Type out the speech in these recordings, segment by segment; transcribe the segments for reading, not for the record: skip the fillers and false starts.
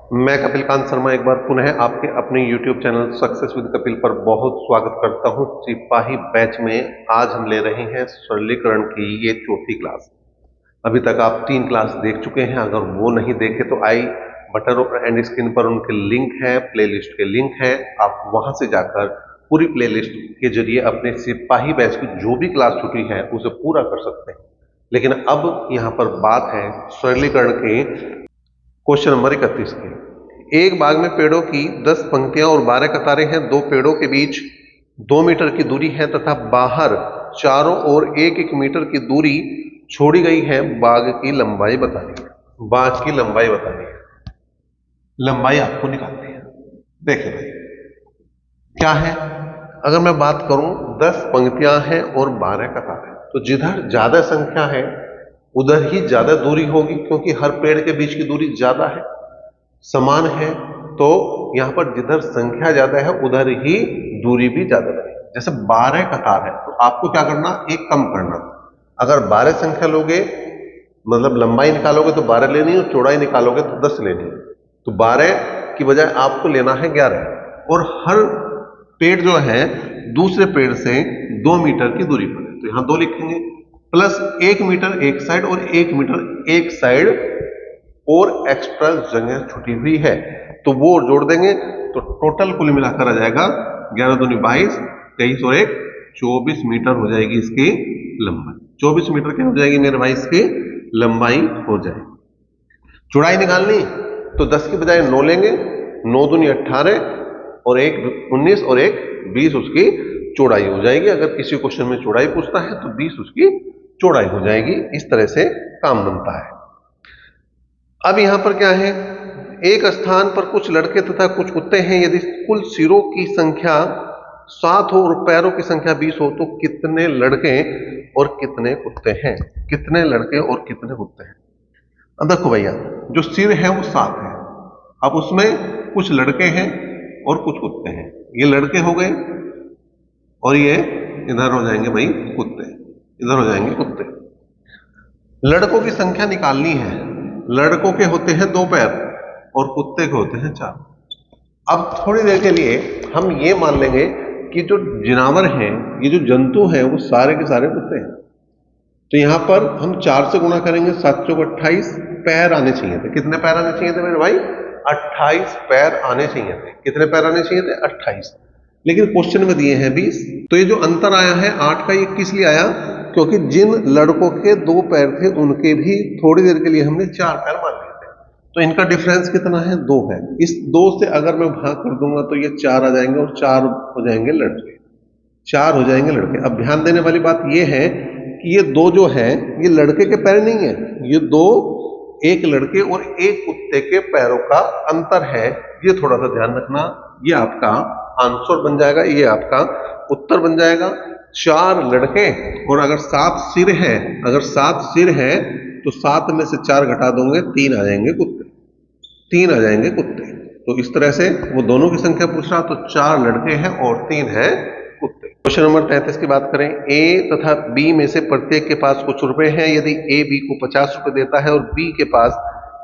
मैं कपिल कांत शर्मा एक बार पुनः आपके अपने YouTube channel success with Kapil पर बहुत स्वागत करता हूं। सिपाही बैच में आज हम ले रहे हैं सरलीकरण की ये चौथी क्लास। अभी तक आप 3 क्लास देख चुके हैं। अगर वो नहीं देखे तो आई बटन और एंड स्क्रीन पर उनके लिंक है, प्लेलिस्ट के लिंक है। आप वहां से जाकर पूरी प्लेलिस्ट के जरिए अपने सिपाही बैच की जो भी क्लास छुटी है उसे पूरा कर सकते हैं। लेकिन अब यहाँ पर बात है सरलीकरण के क्वेश्चन नंबर 31 की। एक बाग में पेड़ों की 10 पंक्तियां और 12 कतारें हैं। दो पेड़ों के बीच 2 मीटर की दूरी है तथा बाहर चारों ओर 1-1 मीटर की दूरी छोड़ी गई है। बाग की लंबाई बतानी है। बाग की लंबाई बतानी है। लंबाई आपको निकालनी है। देखिए भाई क्या है, अगर मैं बात करूं 10 पंक्तियां हैं और 12 कतारें, तो जिधर ज्यादा संख्या है उधर ही ज्यादा दूरी होगी, क्योंकि हर पेड़ के बीच की दूरी ज्यादा है, समान है। तो यहां पर जिधर संख्या ज्यादा है उधर ही दूरी भी ज्यादा रहेगी। जैसे 12 कतार है तो आपको क्या करना, एक कम करना। अगर 12 संख्या लोगे, मतलब लंबाई निकालोगे तो 12 लेनी है और चौड़ाई निकालोगे तो 10 लेनी है। तो 12 की बजाय आपको लेना है 11। और हर पेड़ जो है दूसरे पेड़ से 2 मीटर की दूरी पर है, तो यहां 2 लिखेंगे। प्लस 1 मीटर एक साइड और 1 मीटर एक साइड और एक्स्ट्रा जगह छुटी हुई है, तो वो जोड़ देंगे। तो टोटल कुल मिलाकर आ जाएगा 11 दूनी 22, 23 और 1 24 मीटर हो जाएगी इसकी लंबाई। 24 मीटर क्या हो जाएगी मेरे भाई, इसकी लंबाई हो जाएगी। चौड़ाई निकालनी तो 10 की बजाय 9 लेंगे। 9 दूनी 18 और 1 19 और 1 20 उसकी चौड़ाई हो जाएगी। अगर किसी क्वेश्चन में चौड़ाई पूछता है तो 20 उसकी चौड़ाई हो जाएगी। इस तरह से काम बनता है। अब यहां पर क्या है, एक स्थान पर कुछ लड़के तथा कुछ कुत्ते हैं। यदि कुल सिरों की संख्या 7 हो और पैरों की संख्या 20 हो तो कितने लड़के और कितने कुत्ते हैं? कितने लड़के और कितने कुत्ते हैं? अब देखो भैया, जो सिर है वो 7 है। अब उसमें कुछ लड़के हैं और कुछ कुत्ते हैं। ये लड़के हो गए और ये इधर हो जाएंगे भाई कुत्ते, इधर हो जाएंगे कुत्ते। लड़कों की संख्या निकालनी है। लड़कों के होते हैं 2 पैर और कुत्ते के होते हैं 4। अब थोड़ी देर के लिए हम ये मान लेंगे कि जो जानवर हैं, ये जो जंतु हैं, वो सारे के सारे कुत्ते हैं। तो यहां पर हम 4 से गुणा करेंगे, 7 चौक 28 पैर आने चाहिए थे। कितने पैर आने चाहिए थे मेरे भाई? 28 पैर आने चाहिए थे। कितने पैर आने चाहिए थे? 28। लेकिन क्वेश्चन में दिए हैं 20। तो ये जो अंतर आया है 8 का, ये किस लिए आया? क्योंकि जिन लड़कों के 2 पैर थे उनके भी थोड़ी देर के लिए हमने 4 पैर मान लिए थे। तो इनका डिफरेंस कितना है? 2 है। इस 2 से अगर मैं भाग कर दूंगा तो ये 4 आ जाएंगे और 4 हो जाएंगे लड़के। 4 हो जाएंगे लड़के। अब ध्यान देने वाली बात यह है कि ये 2 जो है ये लड़के के पैर नहीं है, ये 2 एक लड़के और एक कुत्ते के पैरों का अंतर है। ये थोड़ा सा ध्यान रखना। ये आपका आंसर बन जाएगा, ये आपका उत्तर बन जाएगा। 4 लड़के और अगर 7 सिर है, अगर 7 सिर है तो 7 में से 4 घटा दोगे 3 आ जाएंगे कुत्ते। 3 आ जाएंगे कुत्ते। तो इस तरह से वो दोनों की संख्या पूछ रहा, तो 4 लड़के हैं और 3 है कुत्ते। क्वेश्चन नंबर 33 की बात करें। ए तथा बी में से प्रत्येक के पास कुछ रुपए हैं। यदि ए बी को 50 रुपए देता है और बी के पास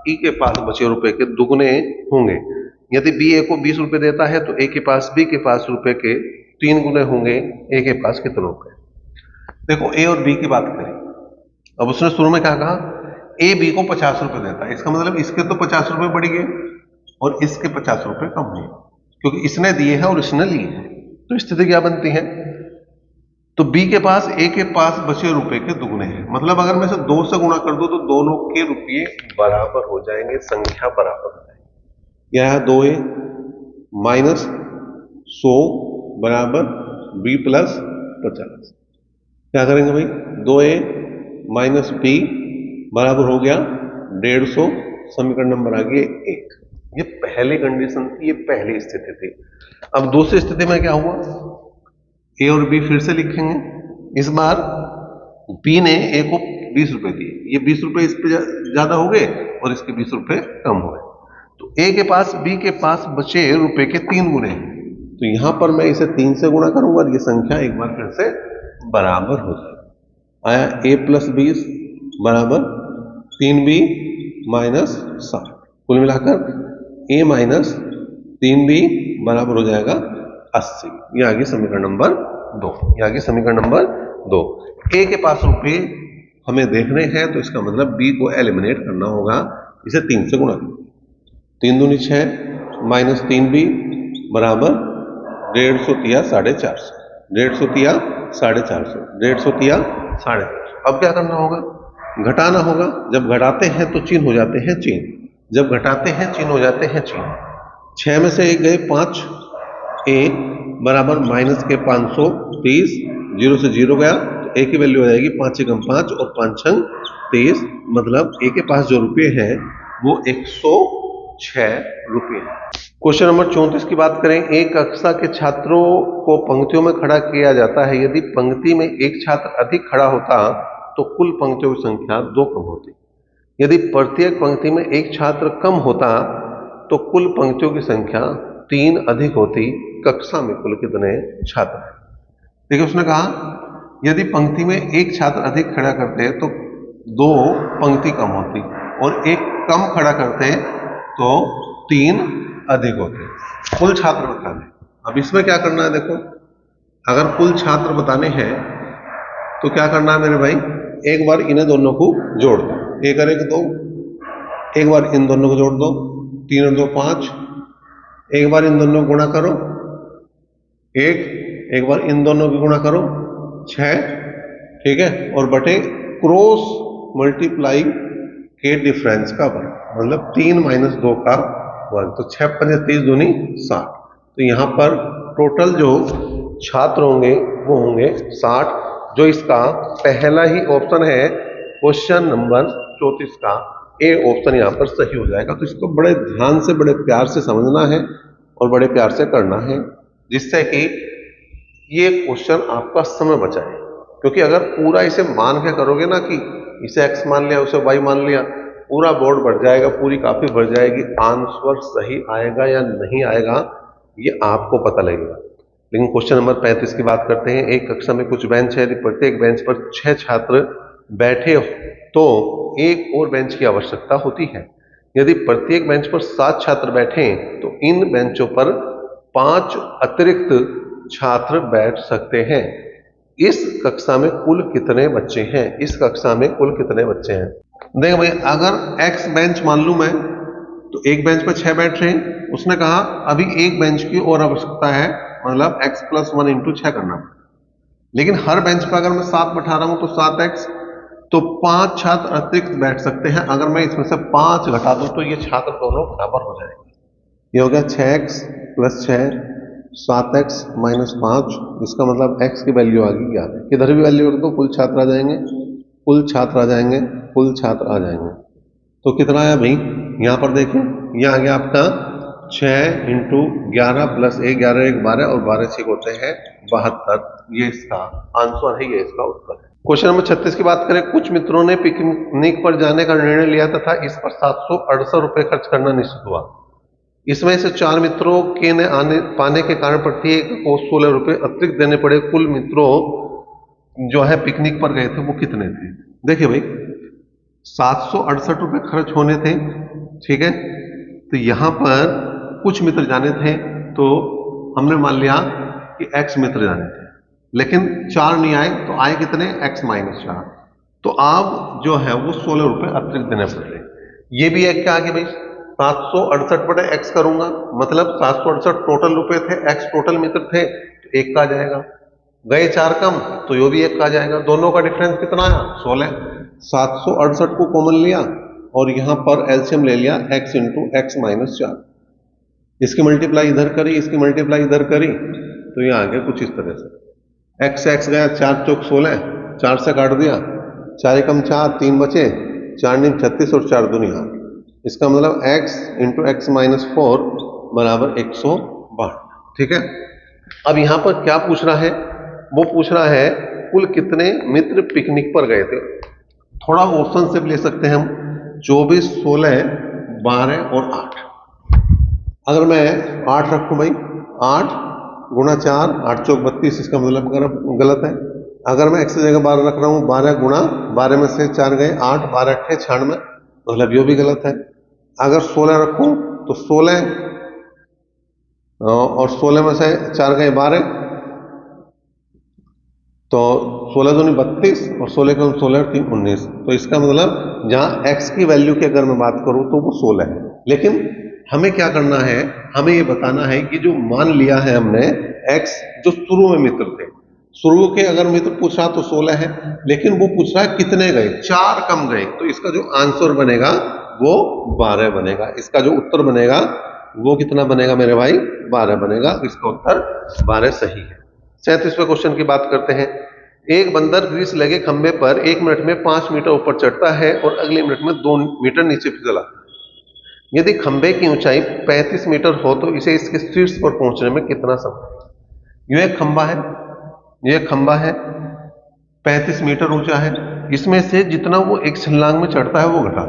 ई के पास बचे रुपए के दुगने होंगे। यदि बी ए को 20 रुपए देता है तो ए के पास बी के पास रुपए के 3 गुने होंगे। ए के पास कितने रुपए? देखो ए और बी की बात करें। अब उसने शुरू में क्या कहा? ए बी को 50 रुपए देता है। इसका मतलब इसके तो 50 रुपए बढ़ गए और इसके 50 रुपए कम हुए, क्योंकि इसने दिए हैं और इसने लिए हैं। तो स्थिति क्या बनती है? तो बी के पास ए के पास बचे रुपए के दुगने हैं। मतलब अगर मैं इसे 2 से गुणा कर दूं तो दोनों के रुपये बराबर हो जाएंगे, संख्या बराबर हो जाएगी। यह है 2a माइनस 100 बराबर b प्लस 50। क्या करेंगे भाई? 2a माइनस b बराबर हो गया 150। समीकरण नंबर आ गया 1। ये पहली कंडीशन थी, ये पहली स्थिति थी। अब दूसरी स्थिति में क्या हुआ? ए और बी फिर से लिखेंगे। इस बार बी ने ए को 20 रुपए दिए। ये 20 रुपए इस पे ज्यादा हो गए और इसके 20 रुपए कम हो गए। तो ए के पास बी के पास बचे रुपए के 3 गुने हैं। तो यहां पर मैं इसे 3 से गुणा करूंगा और ये संख्या एक बार फिर से बराबर हो जाएगी। आया a प्लस 20 बराबर 3b माइनस 60। कुल मिलाकर ए माइनस 3b बराबर हो जाएगा 80। ये आ गई समीकरण नंबर 2। ये आ गई समीकरण नंबर 2। ए के पास रुपए हमें देखने हैं तो इसका मतलब बी को एलिमिनेट करना होगा। इसे 3 से गुणा करो, 3 दूनी 6 माइनस 3b बराबर 150 तिया 450, 150 तिया 450, 150 तिया 450। अब क्या करना होगा? घटाना होगा। जब घटाते हैं तो चिन्ह हो जाते हैं चिन्ह, जब घटाते हैं चिन्ह हो जाते हैं चिन्ह। 6 में से 1 गए 5, ए बराबर माइनस के 530, 0 से 0 गया तो ए की वैल्यू हो जाएगी 5 एकम 5 और 5 छंग 23, मतलब ए के पास जो रुपये हैं वो 106 रुपये। क्वेश्चन नंबर 34 की बात करें। एक कक्षा के छात्रों को पंक्तियों में खड़ा किया जाता है। यदि पंक्ति में एक छात्र अधिक खड़ा होता तो कुल पंक्तियों की संख्या 2 कम होती। यदि प्रत्येक पंक्ति में एक छात्र कम होता तो कुल पंक्तियों की संख्या 3 अधिक होती। कक्षा में कुल कितने छात्र हैं? देखिए उसने कहा यदि पंक्ति में एक छात्र अधिक खड़ा करते तो 2 पंक्ति कम होती और एक कम खड़ा करते तो 3 अधिक होते। कुल छात्र बताने। अब इसमें क्या करना है? देखो अगर कुल छात्र बताने हैं तो क्या करना है मेरे भाई? एक बार इन्हें दोनों को जोड़ दो, 1 और 1 2, एक बार इन दोनों को जोड़ दो, 3 और 2 5, एक बार इन दोनों को गुणा करो 1, एक बार इन दोनों की गुणा करो 6, ठीक है, और बटे क्रॉस मल्टीप्लाई के डिफरेंस का वर्ग, मतलब 3 माइनस 2 का वर्ग। तो 6 5 30 दूनी 60। तो यहाँ पर टोटल जो छात्र होंगे वो होंगे 60, जो इसका पहला ही ऑप्शन है क्वेश्चन नंबर 34 का ए ऑप्शन यहाँ पर सही हो जाएगा। तो इसको बड़े ध्यान से बड़े प्यार से समझना है और बड़े प्यार से करना है, जिससे कि ये क्वेश्चन आपका समय बचाए। क्योंकि अगर पूरा इसे मान के करोगे ना कि इसे x मान लिया उसे y मान लिया, पूरा बोर्ड बढ़ जाएगा, पूरी कॉपी भर जाएगी, आंसर सही आएगा या नहीं आएगा ये आपको पता लगेगा। लेकिन क्वेश्चन नंबर 35 की बात करते हैं। एक कक्षा में कुछ बेंच है। यदि प्रत्येक बेंच पर 6 छात्र बैठे तो एक और बेंच की आवश्यकता होती है। यदि प्रत्येक बेंच पर 7 छात्र बैठे तो इन बेंचों पर 5 अतिरिक्त छात्र बैठ सकते हैं। इस कक्षा में कुल कितने बच्चे हैं? इस कक्षा में कुल कितने बच्चे हैं? देख भाई, अगर x बेंच मान लूं मैं तो एक बेंच पर 6 बैठ रहे हैं। उसने कहा अभी एक बेंच की और आवश्यकता है, मतलब x प्लस 1 इंटू 6 करना। लेकिन हर बेंच पर अगर मैं 7 बैठा रहा हूं तो 7x, तो 5 छात्र अतिरिक्त बैठ सकते हैं। अगर मैं इसमें से 5 घटा दूं तो ये छात्र दोनों बराबर हो जाएंगे। ये हो गया 6x प्लस 6, 7x माइनस 5। इसका मतलब x की वैल्यू आ गई 11। किधर भी वैल्यू रख दो कुल छात्र आ जाएंगे, कुल छात्र आ जाएंगे, कुल छात्र आ जाएंगे। तो कितना आया भाई? यहाँ पर देखिए ये आ गया आपका 6 इंटू 11 प्लस 1, 11 1 12 और 12 6 होते हैं 72। ये इसका आंसर है, ये इसका उत्तर है। क्वेश्चन नंबर 36 की बात करें। कुछ मित्रों ने पिकनिक पर जाने का निर्णय लिया तथा इस पर 768 रुपए खर्च करना निश्चित हुआ। इसमें से 4 मित्रों के ने आने पाने के कारण प्रत्येक को 16 रुपए अतिरिक्त देने पड़े। कुल मित्रों जो है पिकनिक पर गए थे वो कितने थे? देखिए भाई 768 रुपए खर्च होने थे, ठीक है। तो यहां पर कुछ मित्र जाने थे तो हमने मान लिया कि x मित्र जाने थे, लेकिन 4 नहीं आए तो आए कितने? x minus 4। तो अब जो है वो 16 रुपए अतिरिक्त देने पड़ रहे। ये भी एक क्या आ गया भाई? 768 बटे x करूंगा, मतलब 768 टोटल रुपए थे, x टोटल मित्र थे, तो 1 का आ जाएगा। गए 4 कम तो यो भी 1 का आ जाएगा। दोनों का डिफरेंस कितना आया? 16। 768 को कॉमन लिया और यहां पर एलसीएम ले लिया x इंटू एक्स माइनस 4। इसकी मल्टीप्लाई इधर करी, इसकी मल्टीप्लाई इधर करी, तो ये आ गया कुछ इस तरह से। x गया 4 चौक 16, 4 से काट दिया, 4 एकम 4, 3 बचे, 4 नीम 36 और 4 दूनी 8। इसका मतलब x इंटू एक्स माइनस 4 बराबर 162। ठीक है। अब यहां पर क्या पूछ रहा है? वो पूछ रहा है कुल कितने मित्र पिकनिक पर गए थे। थोड़ा ऑप्शन से भी ले सकते हैं हम, 24 16 12 और 8। अगर मैं 8 रखूं भाई, 8 गुणा 4, 8 चौक 32, इसका मतलब गलत है। अगर मैं x की जगह 12 रख रहा हूं, 12 गुणा 12 में से 4 गए 8, 12 अट्ठे 96, मतलब ये भी गलत है। अगर 16 रखूं तो 16 और 16 में से 4 गए 12, तो 16 दूनी 32 और 16 का 16 और 3 19। तो इसका मतलब जहां x की वैल्यू की अगर मैं बात करूं तो वो 16 है, लेकिन हमें क्या करना है, हमें ये बताना है कि जो मान लिया है हमने x जो शुरू में मित्र थे, शुरू के अगर मित्र पूछ रहा तो 16 है, लेकिन वो पूछ रहा है कितने गए, 4 कम गए, तो इसका जो आंसर बनेगा वो 12 बनेगा। इसका जो उत्तर बनेगा वो कितना बनेगा मेरे भाई, 12 बनेगा। इसका उत्तर 12 सही है। 37वें क्वेश्चन की बात करते हैं। एक बंदर ग्रीस लगे खंबे पर 1 मिनट में 5 मीटर ऊपर चढ़ता है और अगले मिनट में 2 मीटर नीचे फिसला। यदि खंबे की ऊंचाई 35 मीटर हो तो इसे इसके शीर्ष पर पहुंचने में कितना समय। यह एक खंबा है, यह खंबा है, 35 मीटर ऊंचा है, इसमें से जितना वो एक छलांग में चढ़ता है वो घटा।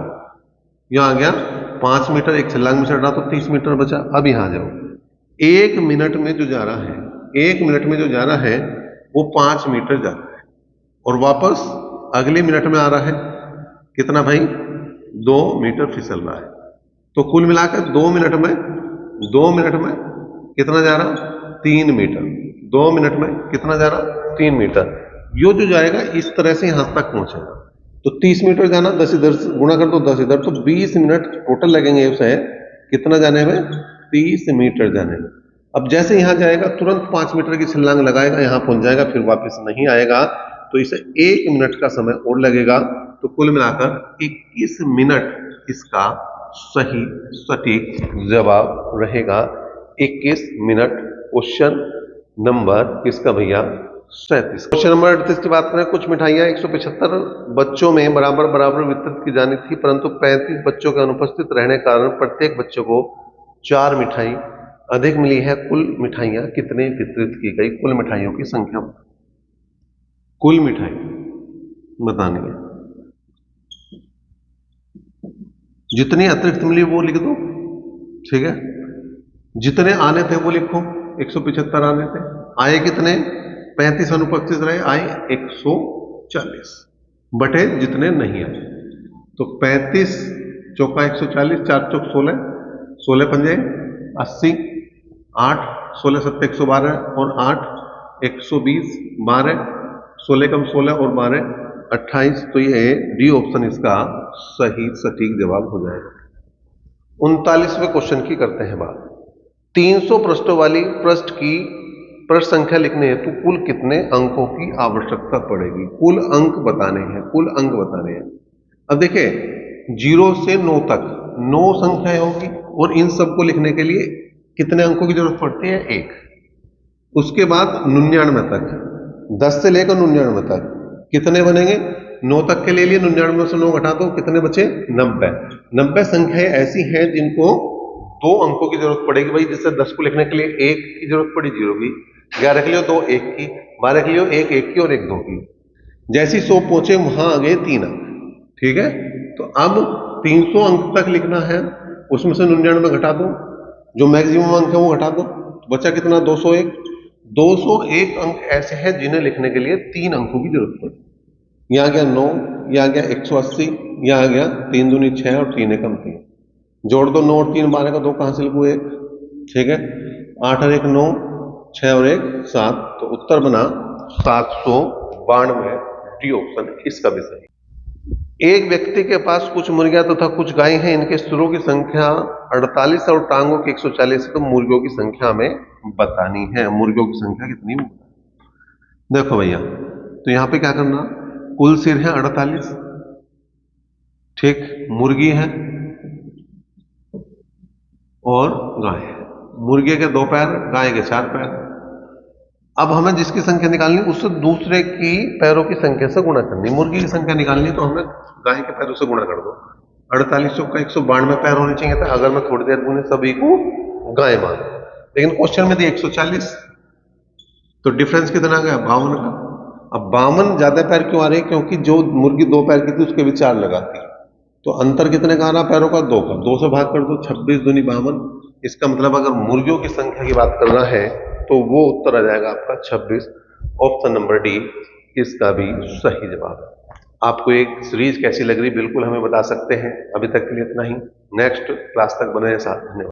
यहां आ गया 5 मीटर, एक छलांग में चढ़ रहा तो 30 मीटर बचा। अब यहां जाओ, 1 मिनट में जो जा रहा है, 1 मिनट में जो जा रहा है वो 5 मीटर जा रहा है और वापस अगले मिनट में आ रहा है कितना भाई, 2 मीटर फिसल रहा है। तो कुल मिलाकर 2 मिनट में कितना जा रहा, 3 मीटर। 2 मिनट में कितना जा रहा, 3 मीटर। यो जो जाएगा इस तरह से यहां तक पहुंचेगा, तो 30 मीटर जाना, 10 इधर से गुणा कर दो 10 इधर, तो 20 मिनट टोटल लगेंगे उसे कितना जाने में, 30 मीटर जाने में। अब जैसे यहां जाएगा तुरंत 5 मीटर की छलांग लगाएगा, यहां पहुंच जाएगा, फिर वापस नहीं आएगा, तो इसे 1 मिनट का समय और लगेगा। तो कुल मिलाकर 21 मिनट इसका सही सटीक जवाब रहेगा। 21 मिनट क्वेश्चन नंबर किसका भैया, 37। क्वेश्चन नंबर 38 की बात करें। कुछ मिठाइयां 175 बच्चों में बराबर बराबर वितरित की जानी थी, परंतु 35 बच्चों के अनुपस्थित रहने के कारण प्रत्येक बच्चों को 4 मिठाई अधिक मिली है। कुल मिठाइयां कितने वितरित की गई, कुल मिठाइयों की संख्या, कुल मिठाई बतानी है। जितनी अतिरिक्त मिली वो लिख दो, ठीक है। जितने आने थे वो लिखो, 175 आने थे, आए कितने, 35 अनुपस्थित रहे, आए 140 बटे जितने नहीं आए। तो 35 चौका 140, 4 चौक 16, 16 पंजे 80, 8 16 7 112 और 8 120, 12 16 कम 16 और 12 28। तो ये डी ऑप्शन इसका सही सटीक जवाब हो जाएगा। 39वें क्वेश्चन की करते हैं बात। 300 पृष्ठों वाली पृष्ठ की पृष्ठ संख्या लिखने हेतु कुल कितने अंकों की आवश्यकता पड़ेगी, कुल अंक बताने हैं, कुल अंक बताने हैं। अब देखिए 0 से 9 तक 9 संख्याएं होगी और इन सबको लिखने के लिए कितने अंकों की जरूरत पड़ती है, 1। उसके बाद 99 तक, 10 से लेकर 99 तक कितने बनेंगे, 9 तक के ले लिए, 99 से 9 घटा दो, कितने बचे, 90। 90 संख्याएं ऐसी हैं जिनको 2 अंकों की जरूरत पड़ेगी भाई। जैसे 10 को लिखने के लिए 1 की जरूरत पड़ी, 0 की, 11 के लिए 2 1 की, 12 के लिए 1 1 की और 1 2 की। जैसी 100 पहुंचे वहां आ गए 3 अंक, ठीक है। तो अब 300 अंक तक लिखना है, उसमें से 99 घटा दो, जो मैक्सिमम अंक है वो घटा दो, तो बचा कितना, 201। 201 अंक ऐसे हैं जिन्हें लिखने के लिए 3 अंकों की जरूरत पड़ती। यहां गया 9, यहां गया 180, यहां गया 3 दूनी 6 और 3 एकम 3, जोड़ दो 9 और 3 12 का 2 कहां से लिखू, 1, ठीक है। 8 और 1 9, 6 और 1 7, तो उत्तर बना 792। डी ऑप्शन इसका भी सही। एक व्यक्ति के पास कुछ मुर्गियां तथा कुछ गायें हैं, इनके सिरों की संख्या 48 और टांगों की 140 है, तो मुर्गियों की संख्या हमें बतानी है। मुर्गियों की संख्या कितनी, देखो भैया, तो यहां पे क्या करना, कुल सिर है 48, ठीक, मुर्गी है और गाय है। मुर्गे के 2 पैर, गाय के 4 पैर। अब हमें जिसकी संख्या निकालनी उससे दूसरे की पैरों की संख्या से गुणा करनी। मुर्गी की संख्या निकालनी तो हमें गाय के पैरों से गुणा कर दो। 48 का 192 पैर होने चाहिए था, अगर मैं थोड़ी देर गुने सभी को गाय मान, लेकिन क्वेश्चन में दिया 140, तो डिफरेंस कितना गया, 52 का। अब 52 ज्यादा पैर क्यों आ रहे हैं, क्योंकि जो मुर्गी 2 पैर की थी उसके भी 4 लगाती, तो अंतर कितने का आ रहा पैरों का, 2 का। 2 से भाग कर दो, 26 दूनी 52। इसका मतलब अगर मुर्गियों की संख्या की बात करना है तो वो उत्तर आ जाएगा आपका 26। ऑप्शन नंबर डी इसका भी सही जवाब है। आपको एक सीरीज कैसी लग रही बिल्कुल हमें बता सकते हैं। अभी तक के लिए इतना ही, नेक्स्ट क्लास तक बने साथ, धन्यवाद।